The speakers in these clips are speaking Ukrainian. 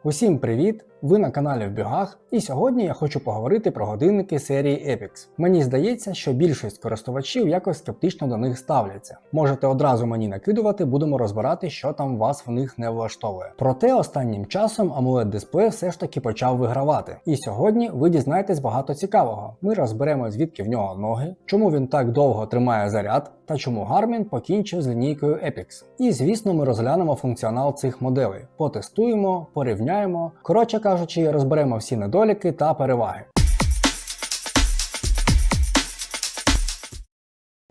Усім привіт! Ви на каналі В Бігах, і сьогодні я хочу поговорити про годинники серії Epix. Мені здається, що більшість користувачів якось скептично до них ставляться. Можете одразу мені накидувати, будемо розбирати, що там вас в них не влаштовує. Проте останнім часом AMOLED дисплей все ж таки почав вигравати. І сьогодні ви дізнаєтесь багато цікавого. Ми розберемо, звідки в нього ноги, чому він так довго тримає заряд, та чому Garmin покінчив з лінійкою Epix. І звісно, ми розглянемо функціонал цих моделей, потестуємо, порівняємо. Коротше кажучи, розберемо всі недоліки та переваги.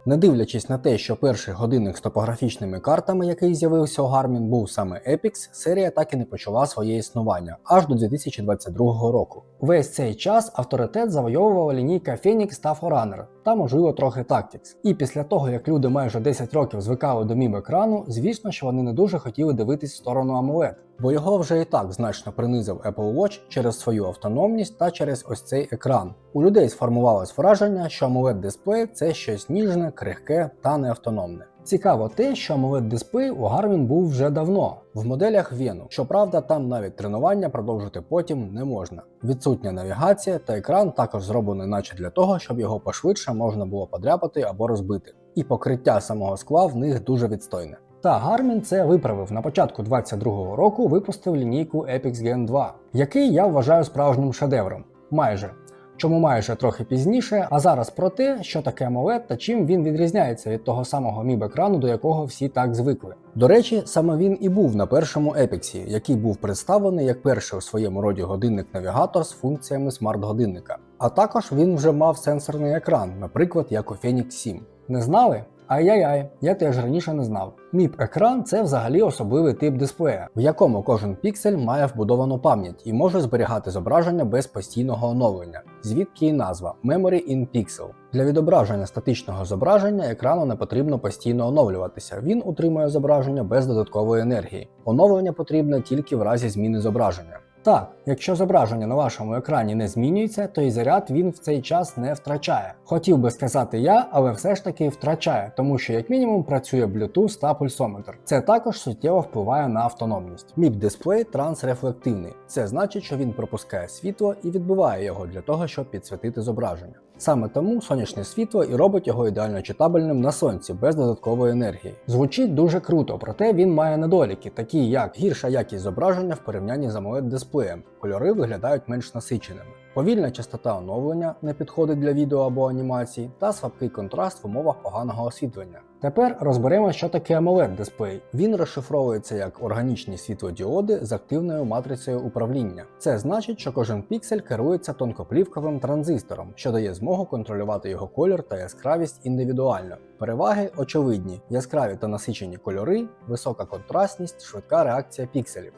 Не дивлячись на те, що перший годинник з топографічними картами, який з'явився у Garmin, був саме Epix, серія так і не почала своє існування, аж до 2022 року. Весь цей час авторитет завойовувала лінійка Phoenix та Forerunner, та можливо трохи Tactics. І після того, як люди майже 10 років звикали до MIB-екрану, звісно, що вони не дуже хотіли дивитись в сторону AMOLED, бо його вже і так значно принизив Apple Watch через свою автономність та через ось цей екран. У людей сформувалось враження, що AMOLED-дисплей – це щось ніжне, крихке та неавтономне. Цікаво те, що AMOLED-дисплей у Garmin був вже давно, в моделях Venu. Щоправда, там навіть тренування продовжити потім не можна. Відсутня навігація та екран також зроблений наче для того, щоб його пошвидше можна було подряпати або розбити. І покриття самого скла в них дуже відстойне. Та Garmin це виправив. На початку 2022 року випустив лінійку Epix Gen 2, який я вважаю справжнім шедевром. Майже. Чому майже трохи пізніше, а зараз про те, що таке AMOLED та чим він відрізняється від того самого MIB-екрану, до якого всі так звикли. До речі, саме він і був на першому Epix, який був представлений як перший у своєму роді годинник-навігатор з функціями смарт-годинника. А також він вже мав сенсорний екран, наприклад, як у Phoenix 7. Не знали? Ай-яй-яй, я теж раніше не знав. MIB-екран – це взагалі особливий тип дисплея, в якому кожен піксель має вбудовану пам'ять і може зберігати зображення без постійного оновлення, звідки і назва Memory in Pixel. Для відображення статичного зображення екрану не потрібно постійно оновлюватися, він утримує зображення без додаткової енергії. Оновлення потрібне тільки в разі зміни зображення. Так, якщо зображення на вашому екрані не змінюється, то і заряд він в цей час не втрачає. Хотів би сказати я, але все ж таки втрачає, тому що як мінімум працює Bluetooth та пульсометр. Це також суттєво впливає на автономність. MIB-дисплей трансрефлективний. Це значить, що він пропускає світло і відбиває його для того, щоб підсвітити зображення. Саме тому сонячне світло і робить його ідеально читабельним на сонці без додаткової енергії. Звучить дуже круто, проте він має недоліки, такі як гірша якість зображення в порівнянні з AMOLED-дисплеєм, кольори виглядають менш насиченими. Повільна частота оновлення не підходить для відео або анімацій, та слабкий контраст в умовах поганого освітлення. Тепер розберемо, що таке AMOLED-дисплей. Він розшифровується як органічні світлодіоди з активною матрицею управління. Це значить, що кожен піксель керується тонкоплівковим транзистором, що дає змогу контролювати його колір та яскравість індивідуально. Переваги очевидні: яскраві та насичені кольори, висока контрастність, швидка реакція пікселів.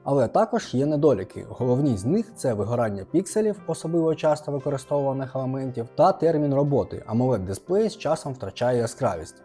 Але також є недоліки. Головні з них – це вигорання пікселів, особливо часто використовуваних елементів, та термін роботи. AMOLED-дисплей з часом втрачає яскравість.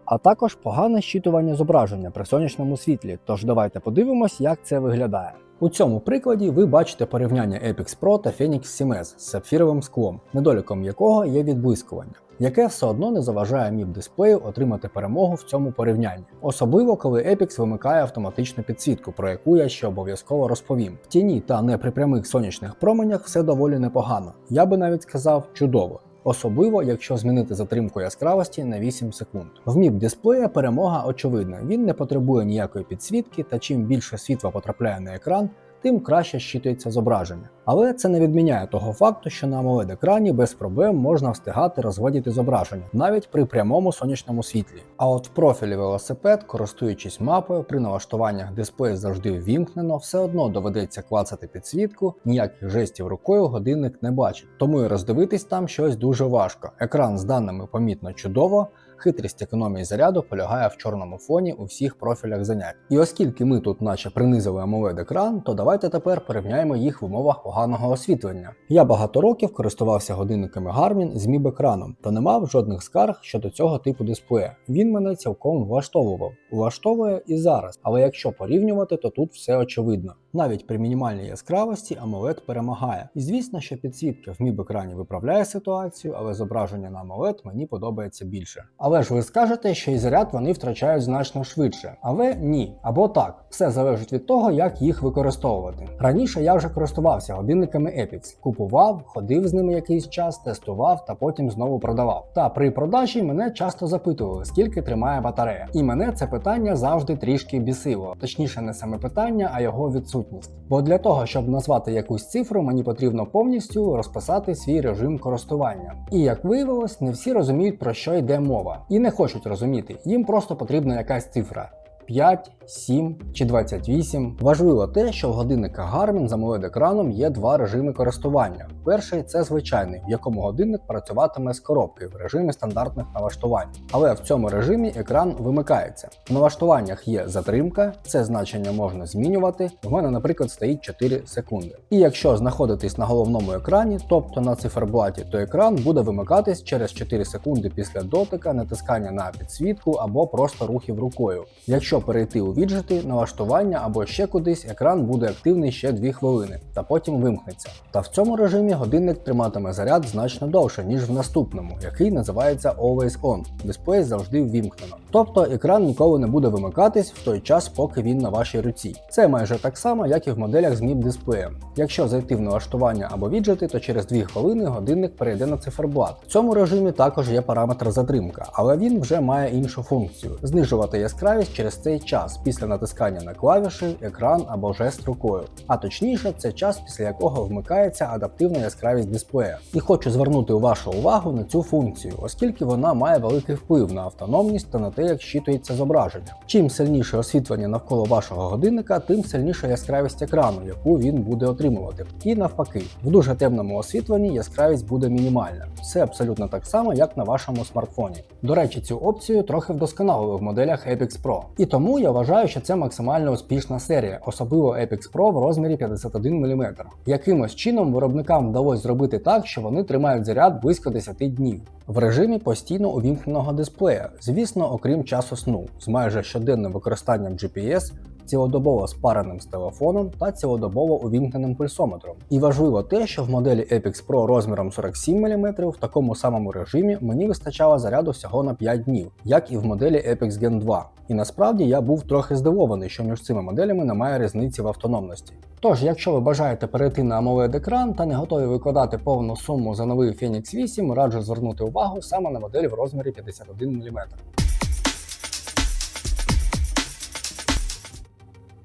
А також погане щитування зображення при сонячному світлі, тож давайте подивимось, як це виглядає. У цьому прикладі ви бачите порівняння Epix Pro та Phoenix 7S з сапфіровим склом, недоліком якого є відблискування, яке все одно не заважає MIB-дисплею отримати перемогу в цьому порівнянні. Особливо, коли Epix вимикає автоматичну підсвітку, про яку я ще обов'язково розповім. В тіні та не при прямих сонячних променях все доволі непогано, я би навіть сказав чудово. Особливо, якщо змінити затримку яскравості на 8 секунд. В MIB-дисплея перемога очевидна, він не потребує ніякої підсвітки, та чим більше світла потрапляє на екран, тим краще щитується зображення. Але це не відміняє того факту, що на AMOLED-екрані без проблем можна встигати розгладіти зображення, навіть при прямому сонячному світлі. А от в профілі велосипед, користуючись мапою, при налаштуваннях дисплей завжди ввімкнено, все одно доведеться клацати підсвітку, ніяких жестів рукою годинник не бачить. Тому і роздивитись там щось дуже важко. Екран з даними помітно чудово, хитрість економії заряду полягає в чорному фоні у всіх профілях занять. І оскільки ми тут наче принизили AMOLED-екран, то давайте тепер порівняємо їх в умовах поганого освітлення. Я багато років користувався годинниками Garmin з MIB-екраном та не мав жодних скарг щодо цього типу дисплея. Він мене цілком влаштовував. Влаштовує і зараз, але якщо порівнювати, то тут все очевидно. Навіть при мінімальній яскравості AMOLED перемагає. І звісно, що підсвітка в міб-екрані виправляє ситуацію, але зображення на AMOLED мені подобається більше. Але ж ви скажете, що і заряд вони втрачають значно швидше. Але ні. Або так. Все залежить від того, як їх використовувати. Раніше я вже користувався годинниками Epix. Купував, ходив з ними якийсь час, тестував та потім знову продавав. Та при продажі мене часто запитували, скільки тримає батарея. І мене це питання завжди трішки бісило. Точніше, не саме питання, а його відсутність. Бо для того, щоб назвати якусь цифру, мені потрібно повністю розписати свій режим користування. І як виявилось, не всі розуміють, про що йде мова. І не хочуть розуміти, їм просто потрібна якась цифра. 5, 7 чи 28. Важливо те, що в годинниках Garmin з AMOLED-екраном є два режими користування. Перший – це звичайний, в якому годинник працюватиме з коробки в режимі стандартних налаштувань. Але в цьому режимі екран вимикається. В налаштуваннях є затримка, це значення можна змінювати. В мене, наприклад, стоїть 4 секунди. І якщо знаходитись на головному екрані, тобто на циферблаті, то екран буде вимикатись через 4 секунди після дотика, натискання на підсвітку або просто рухів рукою. Якщо перейти у віджити, налаштування або ще кудись, екран буде активний ще 2 хвилини, та потім вимкнеться. Та в цьому режимі годинник триматиме заряд значно довше, ніж в наступному, який називається Always On. Дисплей завжди ввімкнено. Тобто екран ніколи не буде вимикатись в той час, поки він на вашій руці. Це майже так само, як і в моделях з MIP-дисплеєм. Якщо зайти в налаштування або віджити, то через 2 хвилини годинник перейде на циферблат. В цьому режимі також є параметр затримка, але він вже має іншу функцію – знижувати яскравість через цей час після натискання на клавіші, екран або жест рукою. А точніше, це час, після якого вмикається адаптивна яскравість дисплея. І хочу звернути вашу увагу на цю функцію, оскільки вона має великий вплив на автономність та на те, як щитується зображення. Чим сильніше освітлення навколо вашого годинника, тим сильніша яскравість екрану, яку він буде отримувати. І навпаки, в дуже темному освітленні яскравість буде мінімальна. Все абсолютно так само, як на вашому смартфоні. До речі, цю опцію трохи вдосконалили в моделях Epix Pro. І тому я вважаю, що це максимально успішна серія, особливо Epix Pro в розмірі 51 мм. Якимось чином виробникам вдалося зробити так, що вони тримають заряд близько 10 днів. В режимі постійно увімкненого дисплея, звісно, окрім часу сну, з майже щоденним використанням GPS, цілодобово спареним з телефоном та цілодобово увімкненим пульсометром. І важливо те, що в моделі Epix Pro розміром 47 мм в такому самому режимі мені вистачало заряду всього на 5 днів, як і в моделі Epix Gen 2. І насправді я був трохи здивований, що між цими моделями немає різниці в автономності. Тож, якщо ви бажаєте перейти на AMOLED-екран та не готові викладати повну суму за новий Phoenix 8, раджу звернути увагу саме на модель в розмірі 51 мм.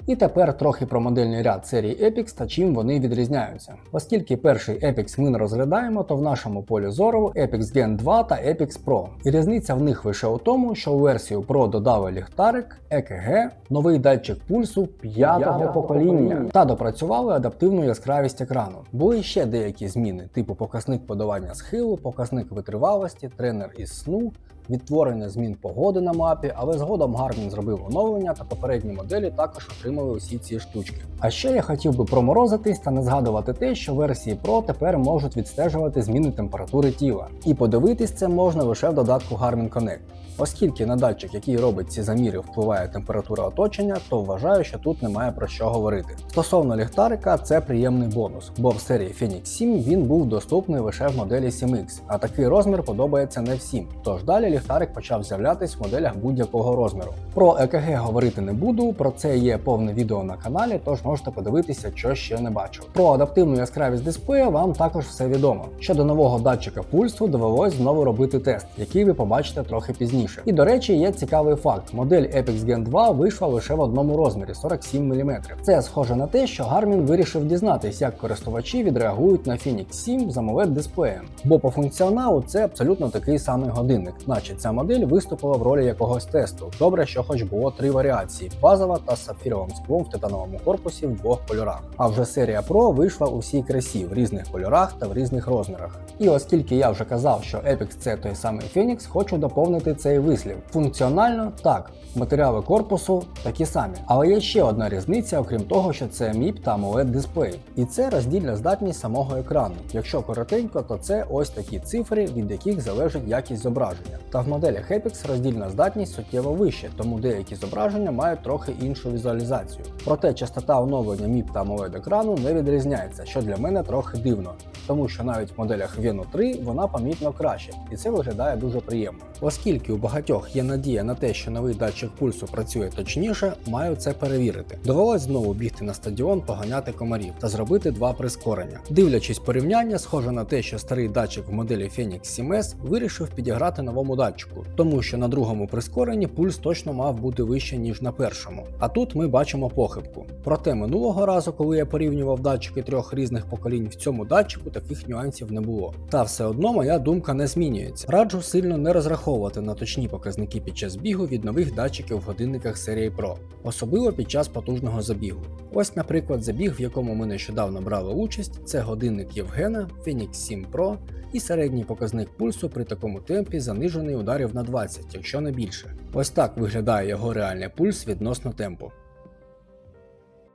І тепер трохи про модельний ряд серії Epix та чим вони відрізняються. Оскільки перший Epix ми не розглядаємо, то в нашому полі зору Epix Gen 2 та Epix Pro. І різниця в них лише у тому, що у версію Pro додали ліхтарик, EKG, новий датчик пульсу 5-го покоління та допрацювали адаптивну яскравість екрану. Були ще деякі зміни, типу показник подавання схилу, показник витривалості, тренер із сну, відтворення змін погоди на мапі, але згодом Garmin зробив оновлення та попередні моделі також отримали усі ці штучки. А ще я хотів би проморозитись та не згадувати те, що версії Pro тепер можуть відстежувати зміни температури тіла. І подивитись це можна лише в додатку Garmin Connect. Оскільки на датчик, який робить ці заміри, впливає температура оточення, то вважаю, що тут немає про що говорити. Стосовно ліхтарика, це приємний бонус, бо в серії Phoenix 7 він був доступний лише в моделі 7X, а такий розмір подобається не всім. Тож далі ліхтарик почав з'являтись в моделях будь-якого розміру. Про EKG говорити не буду, про це є повне відео на каналі, тож можете подивитися, що ще не бачив. Про адаптивну яскравість дисплея вам також все відомо. Щодо нового датчика пульсу довелось знову робити тест, який ви побачите трохи пізніше. І до речі, є цікавий факт. Модель Epix Gen 2 вийшла лише в одному розмірі 47 мм. Це схоже на те, що Garmin вирішив дізнатись, як користувачі відреагують на Phoenix 7 з AMOLED дисплеєм. Бо по функціоналу це абсолютно такий самий годинник, наче ця модель виступила в ролі якогось тесту. Добре, що хоч було 3 варіації: базова та з сапфіровим склом в титановому корпусі в 2 кольорах. А вже серія Pro вийшла у всій красі в різних кольорах та в різних розмірах. І оскільки я вже казав, що Epix це той самий Phoenix, хочу доповнити цей вислів. Функціонально так, матеріали корпусу такі самі. Але є ще одна різниця, окрім того, що це MIP та AMOLED дисплей. І це роздільна здатність самого екрану. Якщо коротенько, то це ось такі цифри, від яких залежить якість зображення. Та в моделях Epix роздільна здатність суттєво вища, тому деякі зображення мають трохи іншу візуалізацію. Проте частота оновлення MIP та AMOLED екрану не відрізняється, що для мене трохи дивно, тому що навіть в моделях Venu 3 вона помітно краще, і це виглядає дуже приємно. Оскільки у багатьох є надія на те, що новий датчик пульсу працює точніше, маю це перевірити. Довелось знову бігти на стадіон, поганяти комарів та зробити 2 прискорення. Дивлячись порівняння, схоже на те, що старий датчик в моделі Phoenix 7S вирішив підіграти новому датчику, тому що на другому прискоренні пульс точно мав бути вище, ніж на першому. А тут ми бачимо похибку. Проте минулого разу, коли я порівнював датчики 3 різних поколінь, в цьому датчику таких нюансів не було. Та все одно моя думка не змінюється. Раджу сильно не розраховувати на точні показники під час бігу від нових датчиків в годинниках серії Pro, особливо під час потужного забігу. Ось, наприклад, забіг, в якому ми нещодавно брали участь, це годинник Євгена, Phoenix 7 Pro, і середній показник пульсу при такому темпі занижений ударів на 20, якщо не більше. Ось так виглядає його реальний пульс відносно темпу.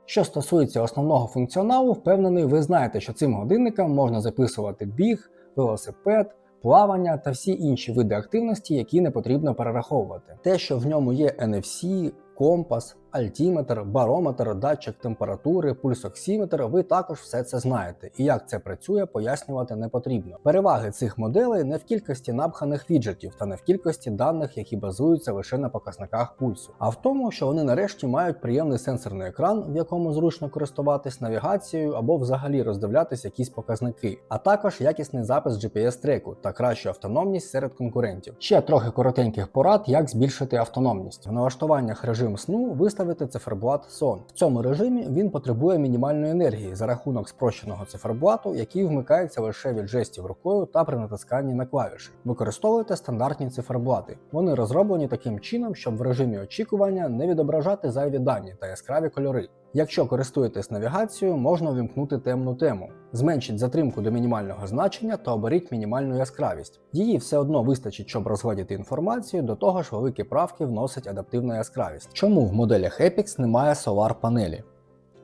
Що стосується основного функціоналу, впевнений, ви знаєте, що цим годинникам можна записувати біг, велосипед, плавання та всі інші види активності, які не потрібно перераховувати. Те, що в ньому є NFC, компас, альтіметр, барометр, датчик температури, пульсоксиметр, ви також все це знаєте, і як це працює, пояснювати не потрібно. Переваги цих моделей не в кількості напханих віджетів та не в кількості даних, які базуються лише на показниках пульсу, а в тому, що вони нарешті мають приємний сенсорний екран, в якому зручно користуватись навігацією або взагалі роздивлятись якісь показники, а також якісний запис GPS-треку та кращу автономність серед конкурентів. Ще трохи коротеньких порад, як збільшити автономність. В налаштуваннях режим сну виставити циферблат Сон. В цьому режимі він потребує мінімальної енергії за рахунок спрощеного циферблату, який вмикається лише від жестів рукою та при натисканні на клавіші. Використовуйте стандартні циферблати. Вони розроблені таким чином, щоб в режимі очікування не відображати зайві дані та яскраві кольори. Якщо користуєтесь навігацією, можна вимкнути темну тему. Зменшіть затримку до мінімального значення та оберіть мінімальну яскравість. Її все одно вистачить, щоб розгладити інформацію, до того ж великі правки вносить адаптивна яскравість. Чому в моделях Epix немає Solar панелі?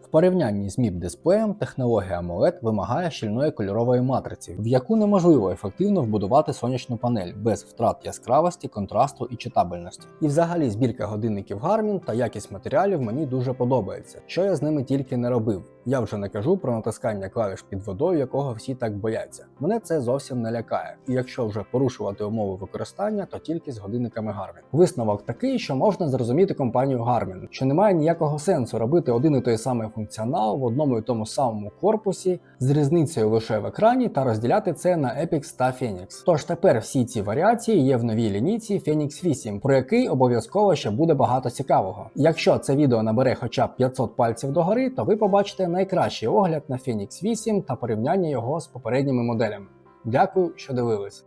В порівнянні з MIP-дисплеєм технологія AMOLED вимагає щільної кольорової матриці, в яку неможливо ефективно вбудувати сонячну панель без втрат яскравості, контрасту і читабельності. І взагалі збірка годинників Garmin та якість матеріалів мені дуже подобається, що я з ними тільки не робив. Я вже не кажу про натискання клавіш під водою, якого всі так бояться. Мене це зовсім не лякає, і якщо вже порушувати умови використання, то тільки з годинниками Garmin. Висновок такий, що можна зрозуміти компанію Garmin, що немає ніякого сенсу робити один і той самий функціонал в одному і тому самому корпусі з різницею лише в екрані та розділяти це на Epix та Phoenix. Тож тепер всі ці варіації є в новій лінійці Phoenix 8, про який обов'язково ще буде багато цікавого. Якщо це відео набере хоча б 500 пальців догори, то ви побачите найкращий огляд на Phoenix 8 та порівняння його з попередніми моделями. Дякую, що дивились.